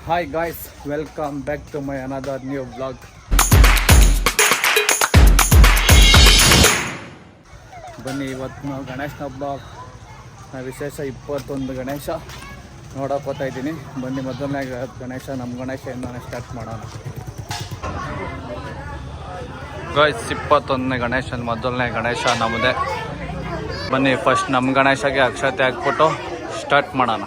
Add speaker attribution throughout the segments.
Speaker 1: Hi guys, welcome back to my another new vlog. ಬನ್ನಿ ಇವತ್ತು ನಾವು ಗಣೇಶನ ಹಬ್ಬ ವಿಶೇಷ 21 ಗಣೇಶ ನೋಡೋಕೆ ಹೋಗ್ತಾ ಇದ್ದೀನಿ. ಬನ್ನಿ ಮೊದಲನೇ ಗಣೇಶ ನಮ್ಮ ಗಣೇಶದಿಂದ ಸ್ಟಾರ್ಟ್ ಮಾಡೋಣ. ಗೈಸ್ 21ನೇ ಗಣೇಶನ ಮೊದಲನೇ ಗಣೇಶ ನಮ್ಮದೇ. ಬನ್ನಿ ಫಸ್ಟ್ ನಮ್ಮ ಗಣೇಶಗೆ ಅಕ್ಷತೆ ಹಾಕ್ಬಿಟ್ಟು ಸ್ಟಾರ್ಟ್ ಮಾಡೋಣ.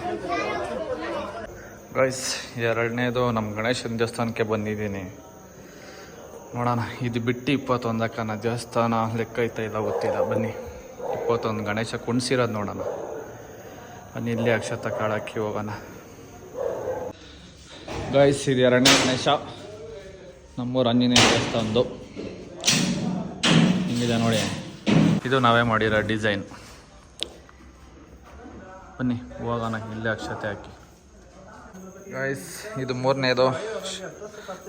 Speaker 1: ಗೈಸ್ ಎರಡನೇದು ನಮ್ಮ ಗಣೇಶನ ದೇವಸ್ಥಾನಕ್ಕೆ ಬಂದಿದ್ದೀನಿ. ನೋಡೋಣ ಇದು ಬಿಟ್ಟು 21ಕ್ಕನ ದೇವಸ್ಥಾನ ಲೆಕ್ಕ ಐತಾ ಇಲ್ಲ ಗೊತ್ತಿಲ್ಲ. ಬನ್ನಿ 21 ಗಣೇಶ ಕುಣಿಸಿರೋದು ನೋಡೋಣ. ಬನ್ನಿ ಇಲ್ಲಿ ಅಕ್ಷತೆ ಕಾಳಾಕಿ ಹೋಗೋಣ. ಗೈಸ್ ಇದು ಎರಡನೇ ಗಣೇಶ ನಮ್ಮೂರು ಆಂಜನೇಯ ದೇವಸ್ಥಾನದ್ದು. ಹಿಂಗಿದೆ ನೋಡಿ, ಇದು ನಾವೇ ಮಾಡಿರೋ ಡಿಸೈನ್. ಬನ್ನಿ ಹೋಗೋಣ ಇಲ್ಲೇ ಅಕ್ಷತೆ ಹಾಕಿ. ಗೈಸ್ ಇದು ಮೂರನೇದು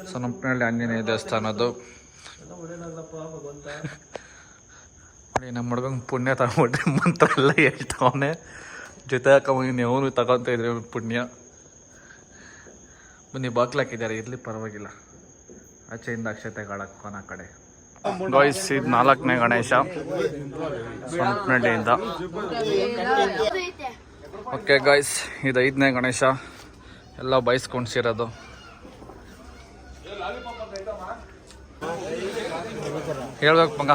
Speaker 1: ಸೊನಪನಹಳ್ಳಿ ಆಂಜನೇಯ ದೇವಸ್ಥಾನದ್ದು. ನೋಡಿ ನಮ್ಮ ಹುಡುಗಂಗೆ ಪುಣ್ಯ ತಗೊಂಡ್ಬಿಟ್ರೆ ಮಂತ್ರ ಎಲ್ಲ ಹೇಳ್ತಾವನೆ. ಜೊತೆ ಹಾಕೊಂಬಂದು ಅವನು ತಗೊತ ಇದ್ರೆ ಪುಣ್ಯ. ಬನ್ನಿ ಬಾಕ್ಲಾಕಿದ್ದಾರೆ, ಇರಲಿ ಪರವಾಗಿಲ್ಲ. ಆಚೆಯಿಂದ ಅಕ್ಷತೆ ಕಾಳಕ್ಕೋನ ಕಡೆ. ಗೈಸ್ ಇದು 4ನೇ ಗಣೇಶ ಸೊನಪನಹಳ್ಳಿಯಿಂದ. ಓಕೆ ಗೈಸ್ ಇದು 5ನೇ ಗಣೇಶ ಎಲ್ಲ ಬಯಸ್ಕೊಂಡಿರೋದು. ಹೇಳ್ಬೇಕು ಮಗ.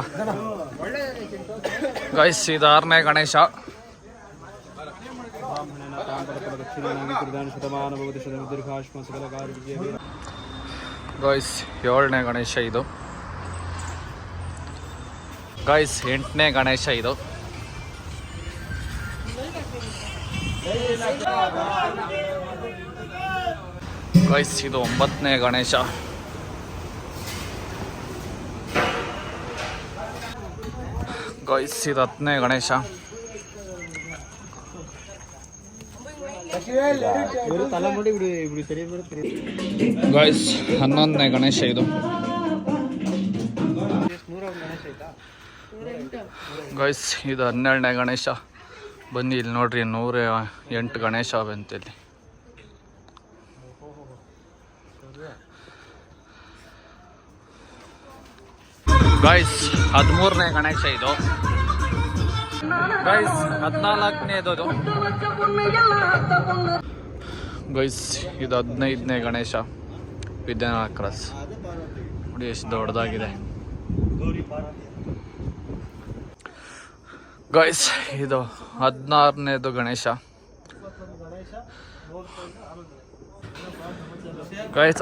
Speaker 1: ಗೈಸ್ ಇದು 6ನೇ ಗಣೇಶ. ಗೈಸ್ 7ನೇ ಗಣೇಶ ಇದು. ಗೈಸ್ 8ನೇ ಗಣೇಶ ಇದು. ಗೈಸ್ ಇದು 9ನೇ ಗಣೇಶ. ಗೈಸ್ ಇದು 10ನೇ ಗಣೇಶ. ಗೈಸ್ 11ನೇ ಗಣೇಶ ಇದು. ಗೈಸ್ ಇದು 12ನೇ ಗಣೇಶ. ಬನ್ನಿ ಇಲ್ಲಿ ನೋಡ್ರಿ 108 ಗಣೇಶ ಅವಂತಿಲ್ಲಿ. ಗೈಸ್ 13ನೇ ಗಣೇಶ ಇದು. ಗೈಸ್ 14ನೇದು. ಗೈಸ್ ಇದು 15ನೇ ಗಣೇಶ ವಿದ್ಯಾನಗರ ಕ್ರಾಸ್. ನೋಡಿ ಎಷ್ಟು ದೊಡ್ಡದಾಗಿದೆ. ಗೈಸ್ ಇದು 16ನೇದು ಗಣೇಶ. ಗೈಸ್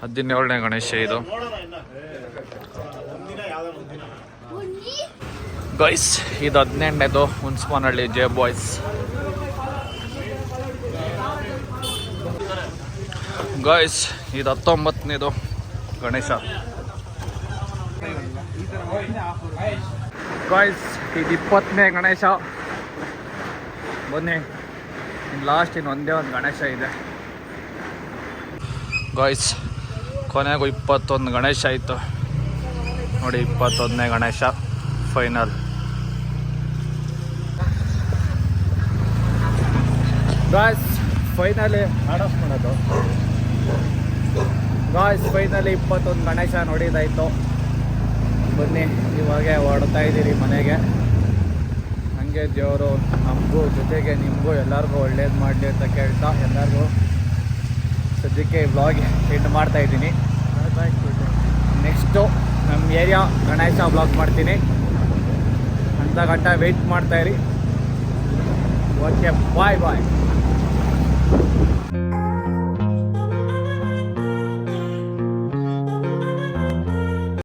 Speaker 1: 17ನೇ ಗಣೇಶ ಇದು. ಗೈಸ್ ಇದು 18ನೇದು ಹುಣಸಮನಹಳ್ಳಿ ಜೆ ಬಾಯ್ಸ್. ಗೈಸ್ ಇದು 19ನೇದು ಗಣೇಶ. ಗೈಸ್ ಇದು 20ನೇ ಗಣೇಶ. ಬನ್ನಿ ಲಾಸ್ಟ್ ಒಂದೇ ಒಂದು ಗಣೇಶ ಇದೆ. ಗೈಸ್ ಕೊನೆಗೂ 21 ಗಣೇಶ ಆಯಿತು ನೋಡಿ. 21ನೇ ಗಣೇಶ ಫೈನಲ್. ಗಾಯ್ಸ್ ಫೈನಲಿ ಆಡಫ್ ಮಾಡೋದು. ಗಾಯ್ಸ್ ಫೈನಲಿ 21 ಗಣೇಶ ನೋಡಿದಾಯಿತು. ಬನ್ನಿ ಇವಾಗ ಹೊಡ್ತಾ ಇದ್ದೀರಿ ಮನೆಗೆ. ಹಾಗೆ ದೇವರು ನಮಗೂ ಜೊತೆಗೆ ನಿಮಗೂ ಎಲ್ಲರಿಗೂ ಒಳ್ಳೇದು ಮಾಡಲಿ ಅಂತ ಕೇಳ್ತಾ ಎಲ್ಲರಿಗೂ ಸದ್ಯಕ್ಕೆ ವ್ಲಾಗ್ ಎಂಡ್ ಮಾಡ್ತಾಯಿದ್ದೀನಿ. ನೆಕ್ಸ್ಟು ನಮ್ಮ ಏರಿಯಾ ಗಣೇಶ ವ್ಲಾಗ್ ಮಾಡ್ತೀನಿ. ಅಂತ ಗಂಟ ವೆಯ್ಟ್ ಮಾಡ್ತಾಯಿರಿ. ಓಕೆ ಬಾಯ್ ಬಾಯ್.